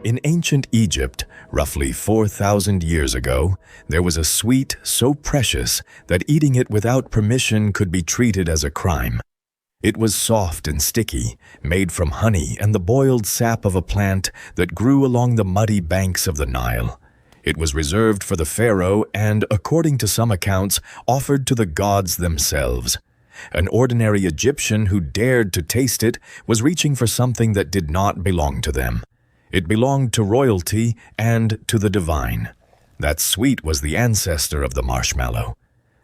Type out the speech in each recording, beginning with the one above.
In ancient Egypt, roughly 4,000 years ago, there was a sweet so precious that eating it without permission could be treated as a crime. It was soft and sticky, made from honey and the boiled sap of a plant that grew along the muddy banks of the Nile. It was reserved for the pharaoh and, according to some accounts, offered to the gods themselves. An ordinary Egyptian who dared to taste it was reaching for something that did not belong to them. It belonged to royalty and to the divine. That sweet was the ancestor of the marshmallow.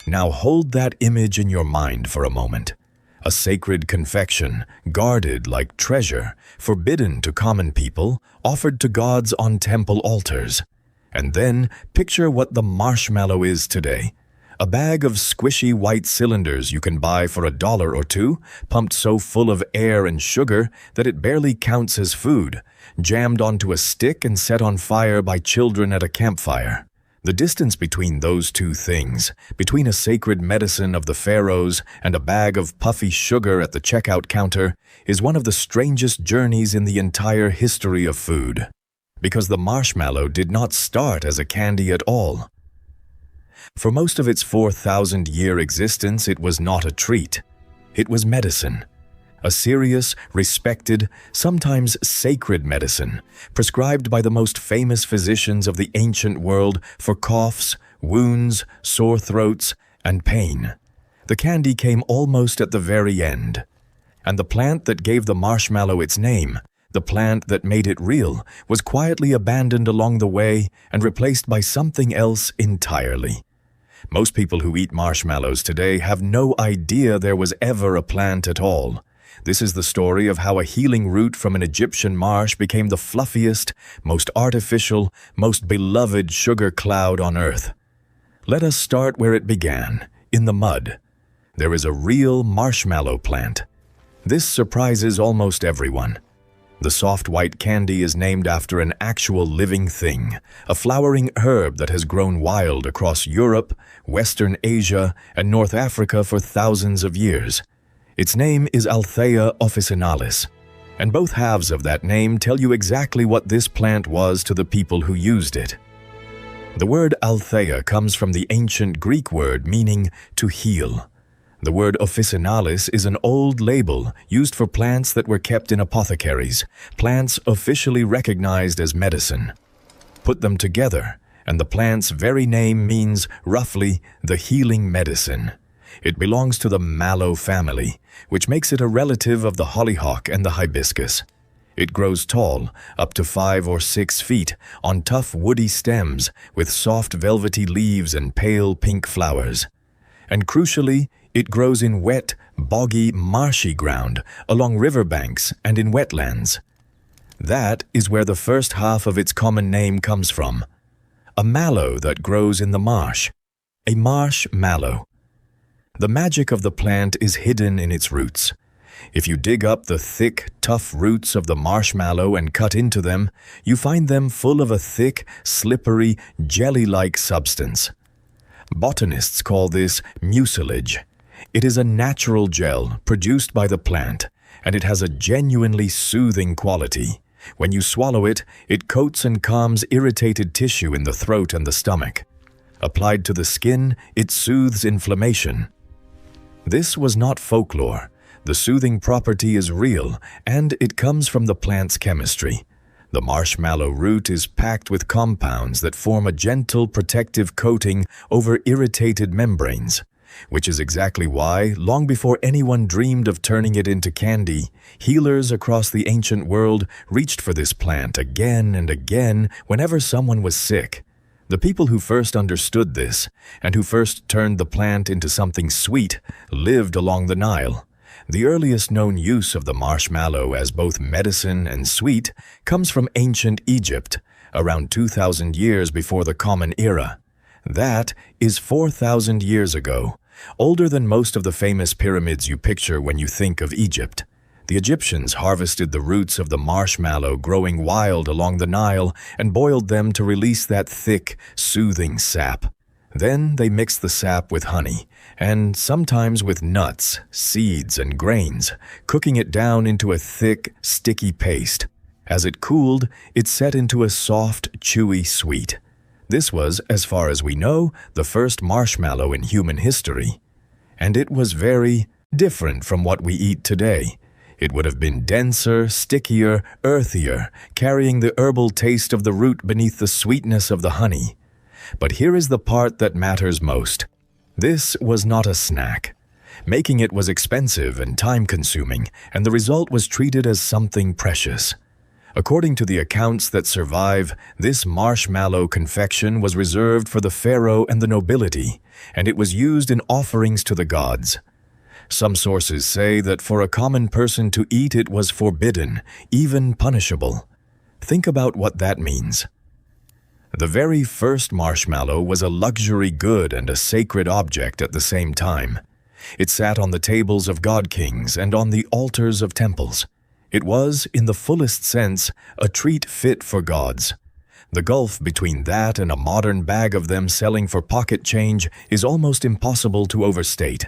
Now hold that image in your mind for a moment. A sacred confection, guarded like treasure, forbidden to common people, offered to gods on temple altars. And then picture what the marshmallow is today. A bag of squishy white cylinders you can buy for $1 or $2, pumped so full of air and sugar that it barely counts as food, jammed onto a stick and set on fire by children at a campfire. The distance between those two things, between a sacred medicine of the pharaohs and a bag of puffy sugar at the checkout counter, is one of the strangest journeys in the entire history of food. Because the marshmallow did not start as a candy at all. For most of its 4,000-year existence, it was not a treat. It was medicine. A serious, respected, sometimes sacred medicine, prescribed by the most famous physicians of the ancient world for coughs, wounds, sore throats, and pain. The candy came almost at the very end. And the plant that gave the marshmallow its name, the plant that made it real, was quietly abandoned along the way and replaced by something else entirely. Most people who eat marshmallows today have no idea there was ever a plant at all. This is the story of how a healing root from an Egyptian marsh became the fluffiest, most artificial, most beloved sugar cloud on earth. Let us start where it began, in the mud. There is a real marshmallow plant. This surprises almost everyone. The soft white candy is named after an actual living thing, a flowering herb that has grown wild across Europe, Western Asia, and North Africa for thousands of years. Its name is Althaea officinalis, and both halves of that name tell you exactly what this plant was to the people who used it. The word Althaea comes from the ancient Greek word meaning to heal. The word officinalis is an old label used for plants that were kept in apothecaries, plants officially recognized as medicine. Put them together, and the plant's very name means, roughly, the healing medicine. It belongs to the mallow family, which makes it a relative of the hollyhock and the hibiscus. It grows tall, up to 5 or 6 feet, on tough woody stems with soft velvety leaves and pale pink flowers. And crucially, it grows in wet, boggy, marshy ground, along riverbanks and in wetlands. That is where the first half of its common name comes from. A mallow that grows in the marsh. A marshmallow. The magic of the plant is hidden in its roots. If you dig up the thick, tough roots of the marshmallow and cut into them, you find them full of a thick, slippery, jelly-like substance. Botanists call this mucilage. It is a natural gel produced by the plant, and it has a genuinely soothing quality. When you swallow it, it coats and calms irritated tissue in the throat and the stomach. Applied to the skin, it soothes inflammation. This was not folklore. The soothing property is real, and it comes from the plant's chemistry. The marshmallow root is packed with compounds that form a gentle protective coating over irritated membranes, which is exactly why, long before anyone dreamed of turning it into candy, healers across the ancient world reached for this plant again and again whenever someone was sick. The people who first understood this, and who first turned the plant into something sweet, lived along the Nile. The earliest known use of the marshmallow as both medicine and sweet comes from ancient Egypt, around 2,000 years before the Common Era. That is 4,000 years ago, older than most of the famous pyramids you picture when you think of Egypt. The Egyptians harvested the roots of the marshmallow growing wild along the Nile and boiled them to release that thick, soothing sap. Then they mixed the sap with honey, and sometimes with nuts, seeds, and grains, cooking it down into a thick, sticky paste. As it cooled, it set into a soft, chewy sweet. This was, as far as we know, the first marshmallow in human history. And it was very different from what we eat today. It would have been denser, stickier, earthier, carrying the herbal taste of the root beneath the sweetness of the honey. But here is the part that matters most. This was not a snack. Making it was expensive and time-consuming, and the result was treated as something precious. According to the accounts that survive, this marshmallow confection was reserved for the pharaoh and the nobility, and it was used in offerings to the gods. Some sources say that for a common person to eat it was forbidden, even punishable. Think about what that means. The very first marshmallow was a luxury good and a sacred object at the same time. It sat on the tables of god-kings and on the altars of temples. It was, in the fullest sense, a treat fit for gods. The gulf between that and a modern bag of them selling for pocket change is almost impossible to overstate.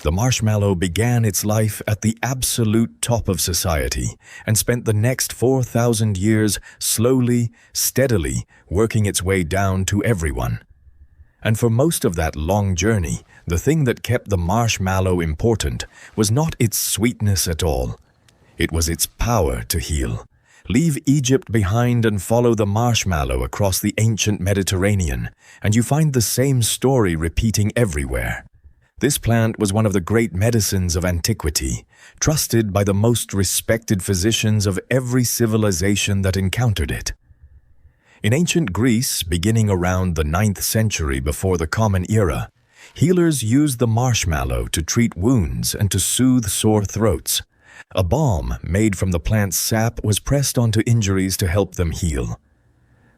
The marshmallow began its life at the absolute top of society and spent the next 4,000 years slowly, steadily working its way down to everyone. And for most of that long journey, the thing that kept the marshmallow important was not its sweetness at all. It was its power to heal. Leave Egypt behind and follow the marshmallow across the ancient Mediterranean, and you find the same story repeating everywhere. This plant was one of the great medicines of antiquity, trusted by the most respected physicians of every civilization that encountered it. In ancient Greece, beginning around the 9th century before the Common Era, healers used the marshmallow to treat wounds and to soothe sore throats. A balm made from the plant's sap was pressed onto injuries to help them heal.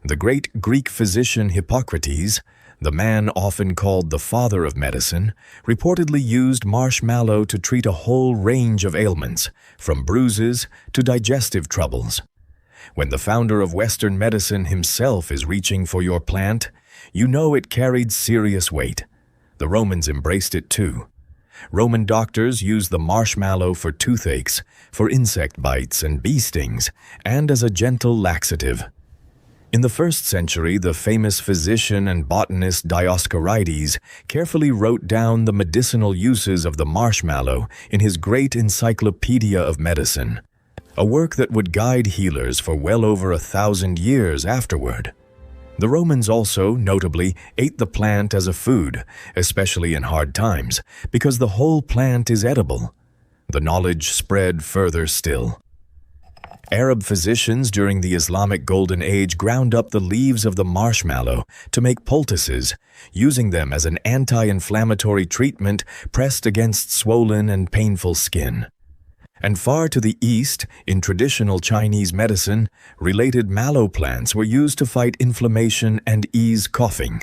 The great Greek physician Hippocrates, the man often called the father of medicine, reportedly used marshmallow to treat a whole range of ailments, from bruises to digestive troubles. When the founder of Western medicine himself is reaching for your plant, you know it carried serious weight. The Romans embraced it too. Roman doctors used the marshmallow for toothaches, for insect bites and bee stings, and as a gentle laxative. In the 1st century, the famous physician and botanist Dioscorides carefully wrote down the medicinal uses of the marshmallow in his great Encyclopedia of Medicine, a work that would guide healers for well over 1,000 years afterward. The Romans also, notably, ate the plant as a food, especially in hard times, because the whole plant is edible. The knowledge spread further still. Arab physicians during the Islamic Golden Age ground up the leaves of the marshmallow to make poultices, using them as an anti-inflammatory treatment pressed against swollen and painful skin. And far to the east, in traditional Chinese medicine, related mallow plants were used to fight inflammation and ease coughing.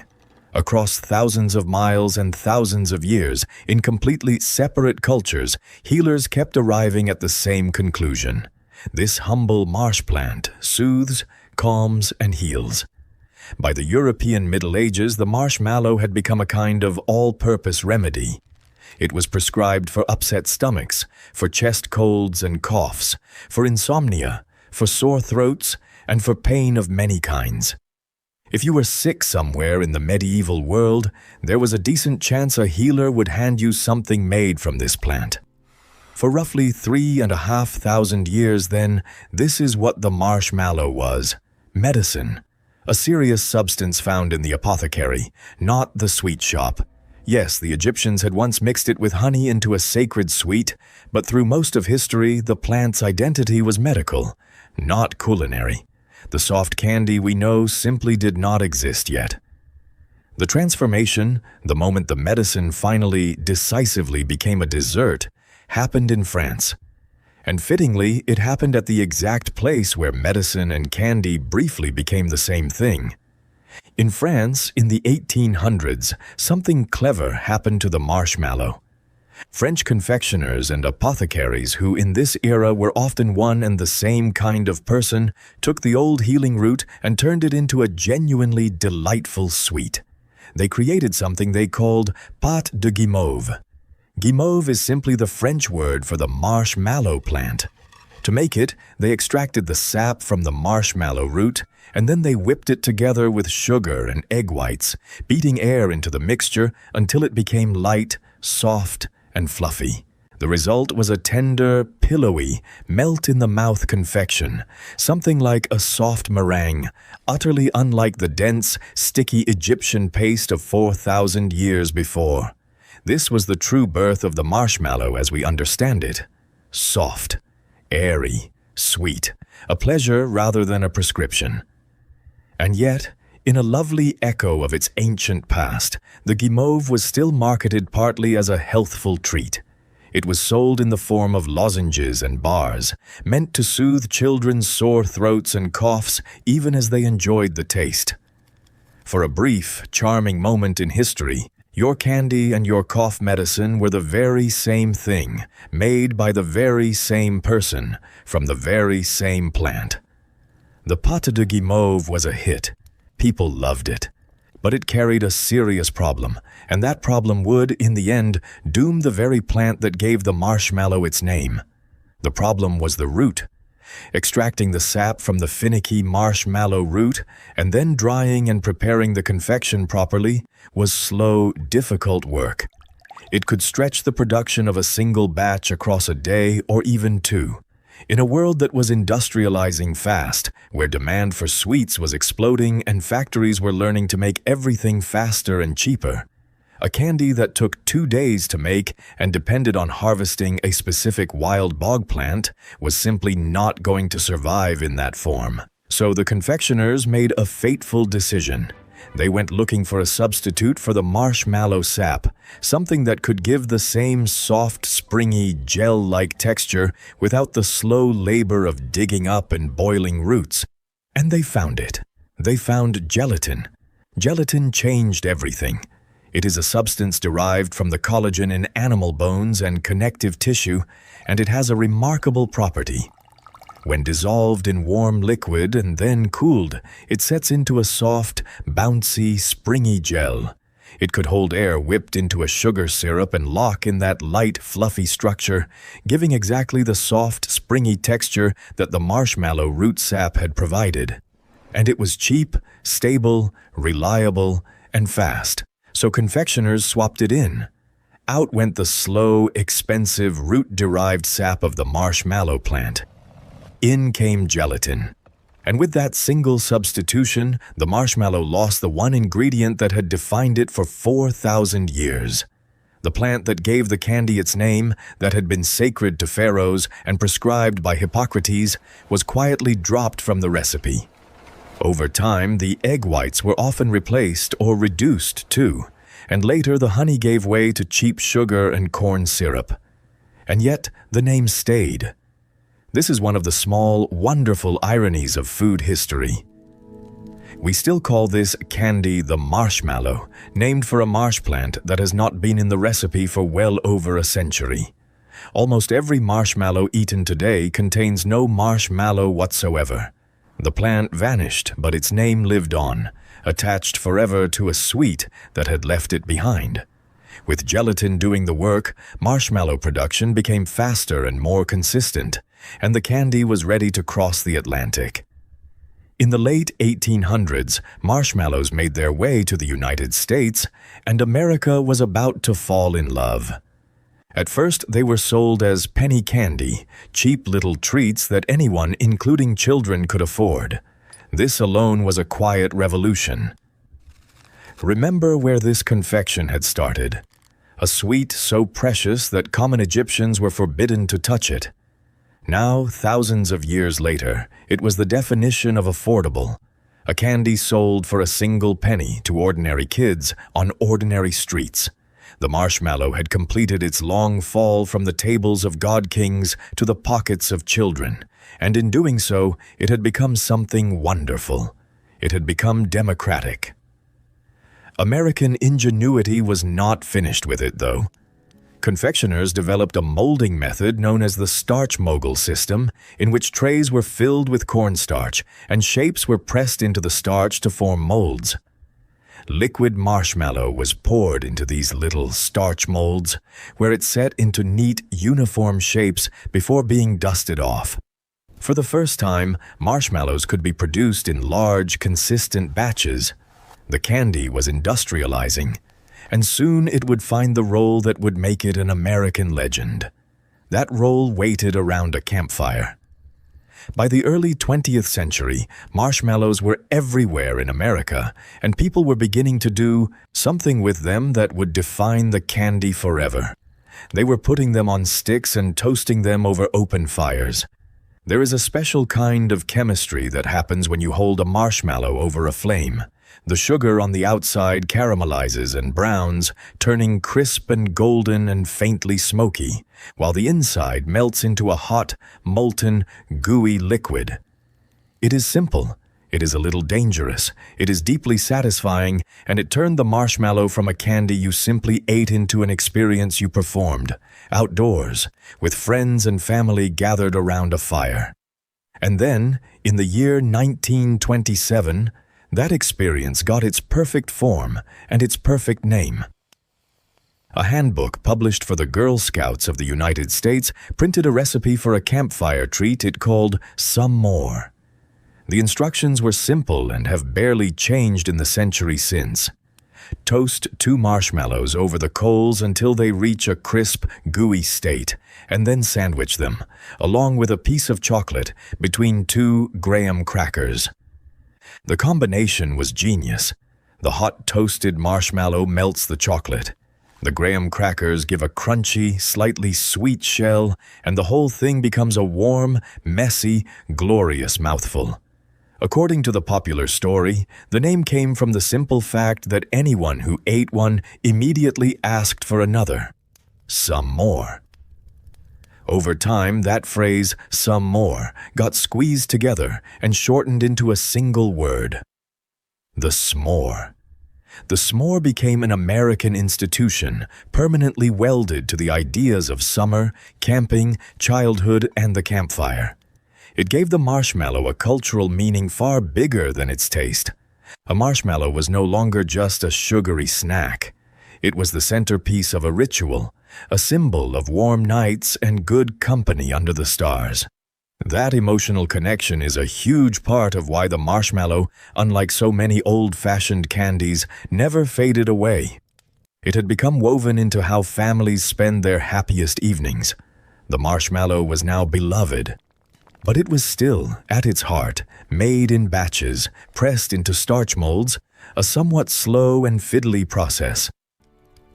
Across thousands of miles and thousands of years, in completely separate cultures, healers kept arriving at the same conclusion. This humble marsh plant soothes, calms, and heals. By the European Middle Ages, the marshmallow had become a kind of all-purpose remedy. It was prescribed for upset stomachs, for chest colds and coughs, for insomnia, for sore throats, and for pain of many kinds. If you were sick somewhere in the medieval world, there was a decent chance a healer would hand you something made from this plant. For roughly 3,500 years then, this is what the marshmallow was: medicine. A serious substance found in the apothecary, not the sweet shop. Yes, the Egyptians had once mixed it with honey into a sacred sweet, but through most of history, the plant's identity was medical, not culinary. The soft candy we know simply did not exist yet. The transformation, the moment the medicine finally, decisively became a dessert, happened in France. And fittingly, it happened at the exact place where medicine and candy briefly became the same thing. In France, in the 1800s, something clever happened to the marshmallow. French confectioners and apothecaries, who in this era were often one and the same kind of person, took the old healing root and turned it into a genuinely delightful sweet. They created something they called pâte de guimauve. Guimauve is simply the French word for the marshmallow plant. To make it, they extracted the sap from the marshmallow root, and then they whipped it together with sugar and egg whites, beating air into the mixture until it became light, soft, and fluffy. The result was a tender, pillowy, melt-in-the-mouth confection, something like a soft meringue, utterly unlike the dense, sticky Egyptian paste of 4,000 years before. This was the true birth of the marshmallow as we understand it. Soft, airy, sweet, a pleasure rather than a prescription. And yet, in a lovely echo of its ancient past, the guimauve was still marketed partly as a healthful treat. It was sold in the form of lozenges and bars, meant to soothe children's sore throats and coughs even as they enjoyed the taste. For a brief, charming moment in history, your candy and your cough medicine were the very same thing, made by the very same person, from the very same plant. The pâte de guimauve was a hit. People loved it. But it carried a serious problem, and that problem would, in the end, doom the very plant that gave the marshmallow its name. The problem was the root. Extracting the sap from the finicky marshmallow root, and then drying and preparing the confection properly, was slow, difficult work. It could stretch the production of a single batch across a day or even two. In a world that was industrializing fast, where demand for sweets was exploding and factories were learning to make everything faster and cheaper, a candy that took 2 days to make and depended on harvesting a specific wild bog plant was simply not going to survive in that form. So the confectioners made a fateful decision. They went looking for a substitute for the marshmallow sap, something that could give the same soft, springy, gel-like texture without the slow labor of digging up and boiling roots. And they found it. They found gelatin. Gelatin changed everything. It is a substance derived from the collagen in animal bones and connective tissue, and it has a remarkable property. When dissolved in warm liquid and then cooled, it sets into a soft, bouncy, springy gel. It could hold air whipped into a sugar syrup and lock in that light, fluffy structure, giving exactly the soft, springy texture that the marshmallow root sap had provided. And it was cheap, stable, reliable, and fast, so confectioners swapped it in. Out went the slow, expensive, root-derived sap of the marshmallow plant. In came gelatin. And with that single substitution, the marshmallow lost the one ingredient that had defined it for 4,000 years. The plant that gave the candy its name, that had been sacred to pharaohs and prescribed by Hippocrates, was quietly dropped from the recipe. Over time, the egg whites were often replaced or reduced too, and later the honey gave way to cheap sugar and corn syrup. And yet, the name stayed. This is one of the small, wonderful ironies of food history. We still call this candy the marshmallow, named for a marsh plant that has not been in the recipe for well over a century. Almost every marshmallow eaten today contains no marshmallow whatsoever. The plant vanished, but its name lived on, attached forever to a sweet that had left it behind. With gelatin doing the work, marshmallow production became faster and more consistent, and the candy was ready to cross the Atlantic. In the late 1800s, marshmallows made their way to the United States, and America was about to fall in love. At first, they were sold as penny candy, cheap little treats that anyone, including children, could afford. This alone was a quiet revolution. Remember where this confection had started. A sweet so precious that common Egyptians were forbidden to touch it. Now, thousands of years later, it was the definition of affordable. A candy sold for a single penny to ordinary kids on ordinary streets. The marshmallow had completed its long fall from the tables of god-kings to the pockets of children, and in doing so, it had become something wonderful. It had become democratic. American ingenuity was not finished with it, though. Confectioners developed a molding method known as the starch mogul system, in which trays were filled with cornstarch and shapes were pressed into the starch to form molds. Liquid marshmallow was poured into these little starch molds, where it set into neat, uniform shapes before being dusted off. For the first time, marshmallows could be produced in large, consistent batches. The candy was industrializing, and soon it would find the role that would make it an American legend. That role waited around a campfire. By the early 20th century, marshmallows were everywhere in America, and people were beginning to do something with them that would define the candy forever. They were putting them on sticks and toasting them over open fires. There is a special kind of chemistry that happens when you hold a marshmallow over a flame. The sugar on the outside caramelizes and browns, turning crisp and golden and faintly smoky, while the inside melts into a hot, molten, gooey liquid. It is simple, it is a little dangerous, it is deeply satisfying, and it turned the marshmallow from a candy you simply ate into an experience you performed, outdoors, with friends and family gathered around a fire. And then, in the year 1927, that experience got its perfect form and its perfect name. A handbook published for the Girl Scouts of the United States printed a recipe for a campfire treat it called Some More. The instructions were simple and have barely changed in the century since. Toast 2 marshmallows over the coals until they reach a crisp, gooey state, and then sandwich them, along with a piece of chocolate, between 2 graham crackers. The combination was genius. The hot toasted marshmallow melts the chocolate. The graham crackers give a crunchy, slightly sweet shell, and the whole thing becomes a warm, messy, glorious mouthful. According to the popular story, the name came from the simple fact that anyone who ate one immediately asked for another. Some more. Over time, that phrase, some more, got squeezed together and shortened into a single word. The s'more. The s'more became an American institution, permanently welded to the ideas of summer, camping, childhood, and the campfire. It gave the marshmallow a cultural meaning far bigger than its taste. A marshmallow was no longer just a sugary snack. It was the centerpiece of a ritual, a symbol of warm nights and good company under the stars. That emotional connection is a huge part of why the marshmallow, unlike so many old-fashioned candies, never faded away. It had become woven into how families spend their happiest evenings. The marshmallow was now beloved. But it was still, at its heart, made in batches, pressed into starch molds, a somewhat slow and fiddly process.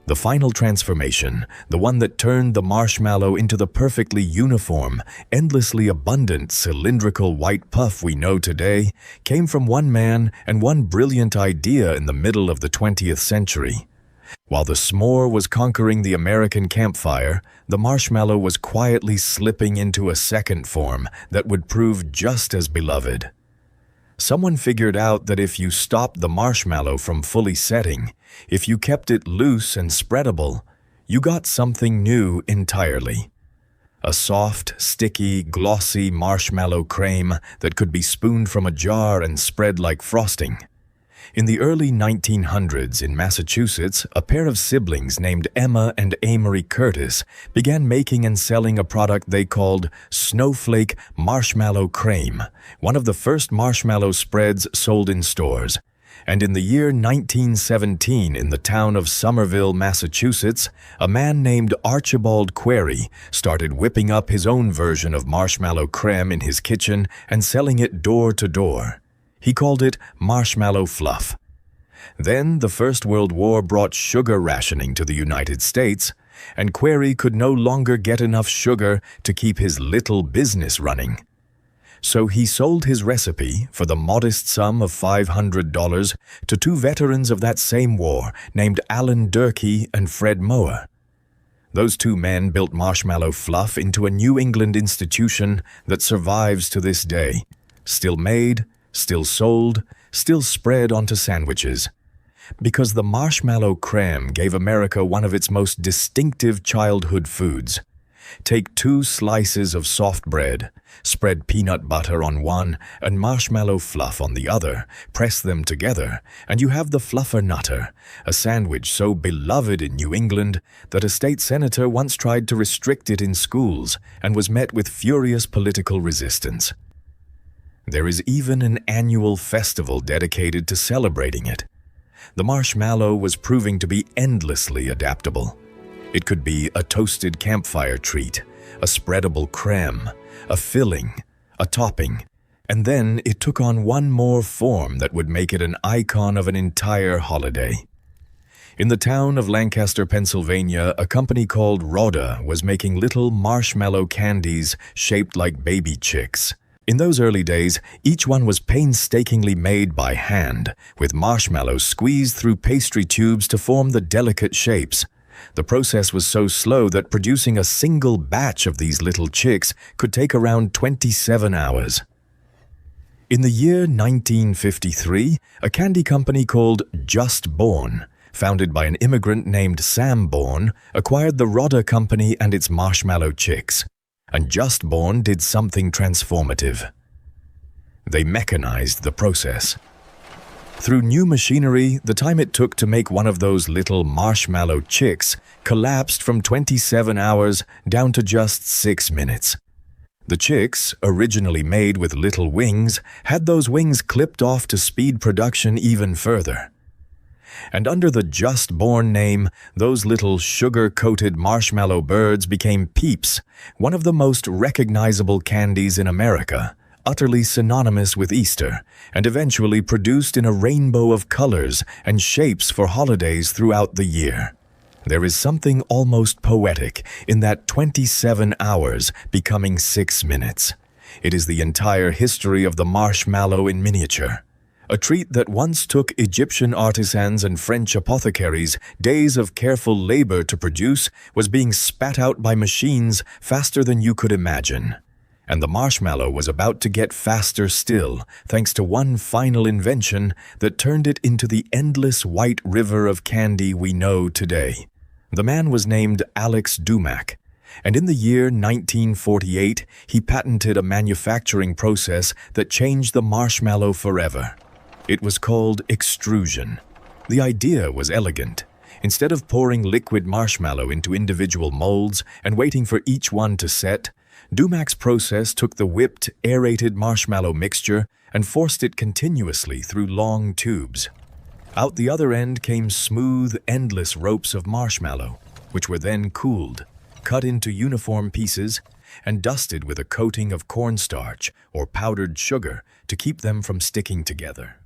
The final transformation, the one that turned the marshmallow into the perfectly uniform, endlessly abundant, cylindrical white puff we know today, came from one man and one brilliant idea in the middle of the 20th century. While the s'more was conquering the American campfire, the marshmallow was quietly slipping into a second form that would prove just as beloved. Someone figured out that if you stopped the marshmallow from fully setting, if you kept it loose and spreadable, you got something new entirely. A soft, sticky, glossy marshmallow creme that could be spooned from a jar and spread like frosting. In the early 1900s in Massachusetts, a pair of siblings named Emma and Amory Curtis began making and selling a product they called Snowflake Marshmallow Creme, one of the first marshmallow spreads sold in stores. And in the year 1917 in the town of Somerville, Massachusetts, a man named Archibald Query started whipping up his own version of marshmallow creme in his kitchen and selling it door to door. He called it marshmallow fluff. Then the First World War brought sugar rationing to the United States, and Query could no longer get enough sugar to keep his little business running. So he sold his recipe for the modest sum of $500 to 2 veterans of that same war named Alan Durkee and Fred Mower. Those 2 men built marshmallow fluff into a New England institution that survives to this day, still made, still sold, still spread onto sandwiches. Because the marshmallow creme gave America one of its most distinctive childhood foods. Take 2 slices of soft bread, spread peanut butter on one and marshmallow fluff on the other, press them together, and you have the fluffer-nutter, a sandwich so beloved in New England that a state senator once tried to restrict it in schools and was met with furious political resistance. There is even an annual festival dedicated to celebrating it. The marshmallow was proving to be endlessly adaptable. It could be a toasted campfire treat, a spreadable creme, a filling, a topping, and then it took on one more form that would make it an icon of an entire holiday. In the town of Lancaster, Pennsylvania, a company called Rhoda was making little marshmallow candies shaped like baby chicks. In those early days, each one was painstakingly made by hand, with marshmallows squeezed through pastry tubes to form the delicate shapes. The process was so slow that producing a single batch of these little chicks could take around 27 hours. In the year 1953, a candy company called Just Born, founded by an immigrant named Sam Born, acquired the Rhoda Company and its marshmallow chicks. And Just Born did something transformative. They mechanized the process. Through new machinery, the time it took to make one of those little marshmallow chicks collapsed from 27 hours down to just 6 minutes. The chicks, originally made with little wings, had those wings clipped off to speed production even further. And under the Just Born name, those little sugar-coated marshmallow birds became Peeps, one of the most recognizable candies in America, utterly synonymous with Easter, and eventually produced in a rainbow of colors and shapes for holidays throughout the year. There is something almost poetic in that 27 hours becoming 6 minutes. It is the entire history of the marshmallow in miniature. A treat that once took Egyptian artisans and French apothecaries days of careful labor to produce was being spat out by machines faster than you could imagine. And the marshmallow was about to get faster still, thanks to one final invention that turned it into the endless white river of candy we know today. The man was named Alex Dumac, and in the year 1948, he patented a manufacturing process that changed the marshmallow forever. It was called extrusion. The idea was elegant. Instead of pouring liquid marshmallow into individual molds and waiting for each one to set, Dumac's process took the whipped, aerated marshmallow mixture and forced it continuously through long tubes. Out the other end came smooth, endless ropes of marshmallow, which were then cooled, cut into uniform pieces, and dusted with a coating of cornstarch or powdered sugar to keep them from sticking together.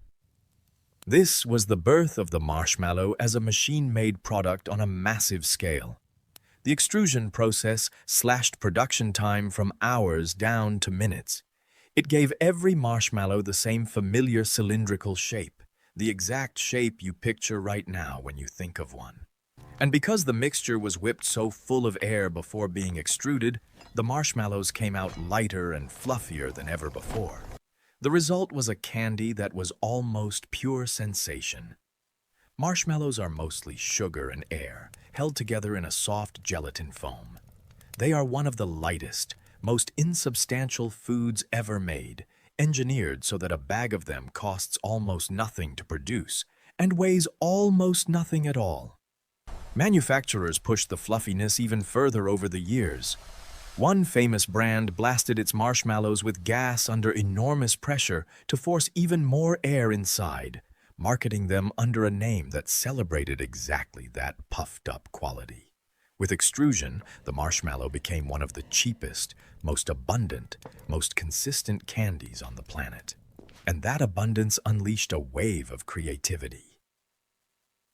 This was the birth of the marshmallow as a machine-made product on a massive scale. The extrusion process slashed production time from hours down to minutes. It gave every marshmallow the same familiar cylindrical shape, the exact shape you picture right now when you think of one. And because the mixture was whipped so full of air before being extruded, the marshmallows came out lighter and fluffier than ever before. The result was a candy that was almost pure sensation. Marshmallows are mostly sugar and air, held together in a soft gelatin foam. They are one of the lightest, most insubstantial foods ever made, engineered so that a bag of them costs almost nothing to produce and weighs almost nothing at all. Manufacturers pushed the fluffiness even further over the years. One famous brand blasted its marshmallows with gas under enormous pressure to force even more air inside, marketing them under a name that celebrated exactly that puffed-up quality. With extrusion, the marshmallow became one of the cheapest, most abundant, most consistent candies on the planet. And that abundance unleashed a wave of creativity.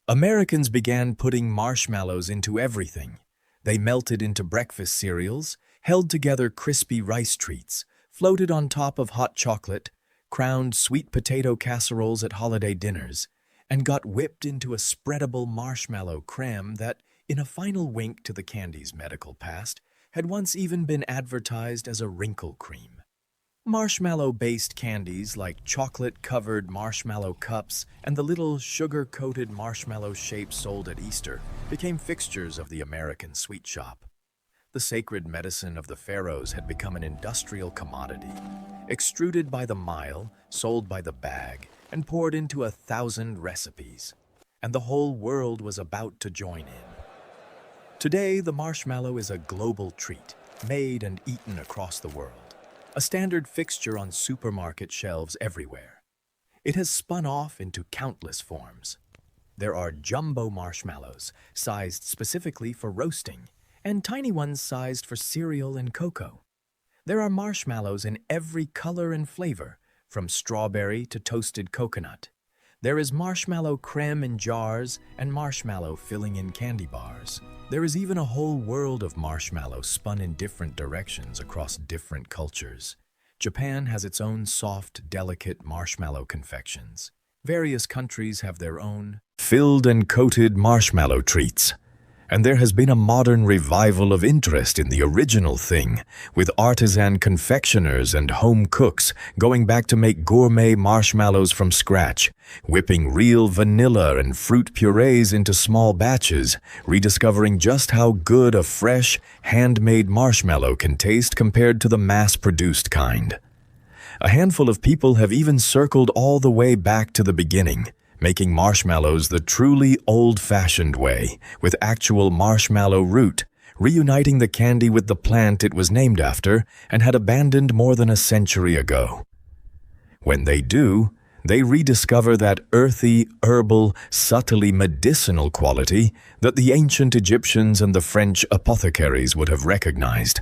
Americans began putting marshmallows into everything. They melted into breakfast cereals, held together crispy rice treats, floated on top of hot chocolate, crowned sweet potato casseroles at holiday dinners, and got whipped into a spreadable marshmallow creme that, in a final wink to the candy's medical past, had once even been advertised as a wrinkle cream. Marshmallow-based candies like chocolate-covered marshmallow cups and the little sugar-coated marshmallow shapes sold at Easter became fixtures of the American sweet shop. The sacred medicine of the pharaohs had become an industrial commodity, extruded by the mile, sold by the bag, and poured into 1,000 recipes. And the whole world was about to join in. Today, the marshmallow is a global treat, made and eaten across the world, a standard fixture on supermarket shelves everywhere. It has spun off into countless forms. There are jumbo marshmallows, sized specifically for roasting, and tiny ones sized for cereal and cocoa. There are marshmallows in every color and flavor, from strawberry to toasted coconut. There is marshmallow creme in jars and marshmallow filling in candy bars. There is even a whole world of marshmallow spun in different directions across different cultures. Japan has its own soft, delicate marshmallow confections. Various countries have their own filled and coated marshmallow treats. And there has been a modern revival of interest in the original thing, with artisan confectioners and home cooks going back to make gourmet marshmallows from scratch, whipping real vanilla and fruit purees into small batches, rediscovering just how good a fresh, handmade marshmallow can taste compared to the mass-produced kind. A handful of people have even circled all the way back to the beginning, making marshmallows the truly old-fashioned way, with actual marshmallow root, reuniting the candy with the plant it was named after and had abandoned more than a century ago. When they do, they rediscover that earthy, herbal, subtly medicinal quality that the ancient Egyptians and the French apothecaries would have recognized,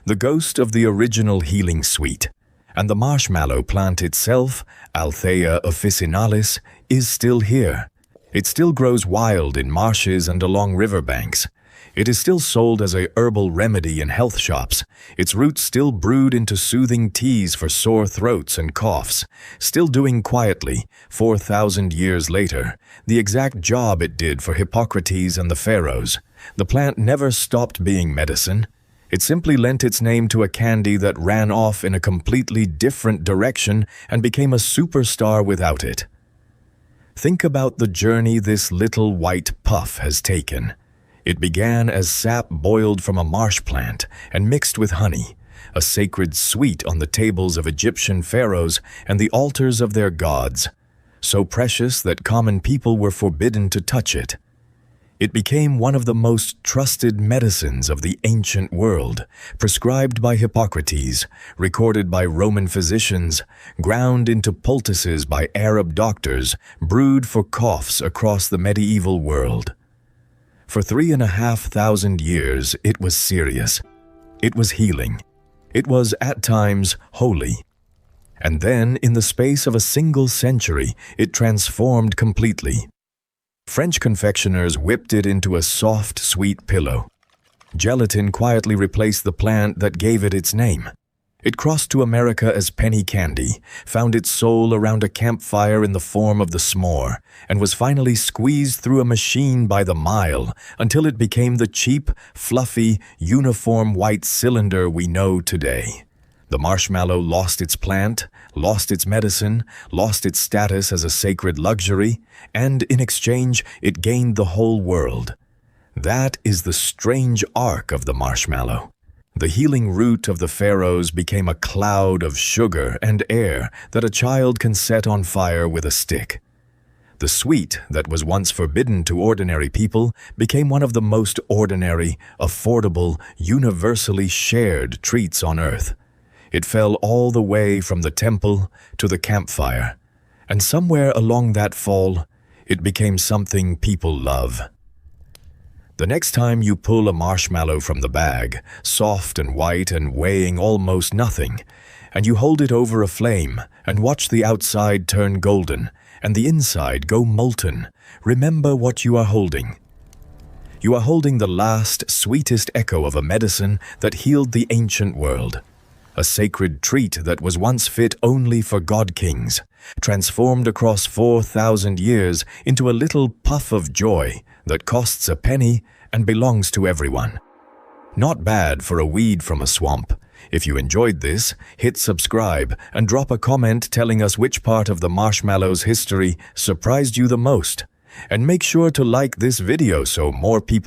the ghost of the original healing sweet. And the marshmallow plant itself, Althaea officinalis, is still here. It still grows wild in marshes and along riverbanks. It is still sold as a herbal remedy in health shops. Its roots still brewed into soothing teas for sore throats and coughs, still doing quietly, 4,000 years later, the exact job it did for Hippocrates and the pharaohs. The plant never stopped being medicine. It simply lent its name to a candy that ran off in a completely different direction and became a superstar without it. Think about the journey this little white puff has taken. It began as sap boiled from a marsh plant and mixed with honey, a sacred sweet on the tables of Egyptian pharaohs and the altars of their gods, so precious that common people were forbidden to touch it. It became one of the most trusted medicines of the ancient world, prescribed by Hippocrates, recorded by Roman physicians, ground into poultices by Arab doctors, brewed for coughs across the medieval world. For 3,500 years, it was serious. It was healing. It was, at times, holy. And then, in the space of a single century, it transformed completely. French confectioners whipped it into a soft, sweet pillow. Gelatin quietly replaced the plant that gave it its name. It crossed to America as penny candy, found its soul around a campfire in the form of the s'more, and was finally squeezed through a machine by the mile until it became the cheap, fluffy, uniform white cylinder we know today. The marshmallow lost its plant, lost its medicine, lost its status as a sacred luxury, and in exchange, it gained the whole world. That is the strange arc of the marshmallow. The healing root of the pharaohs became a cloud of sugar and air that a child can set on fire with a stick. The sweet that was once forbidden to ordinary people became one of the most ordinary, affordable, universally shared treats on earth. It fell all the way from the temple to the campfire, and somewhere along that fall, it became something people love. The next time you pull a marshmallow from the bag, soft and white and weighing almost nothing, and you hold it over a flame and watch the outside turn golden and the inside go molten, remember what you are holding. You are holding the last, sweetest echo of a medicine that healed the ancient world. A sacred treat that was once fit only for god-kings, transformed across 4,000 years into a little puff of joy that costs a penny and belongs to everyone. Not bad for a weed from a swamp. If you enjoyed this, hit subscribe and drop a comment telling us which part of the marshmallow's history surprised you the most. And make sure to like this video so more people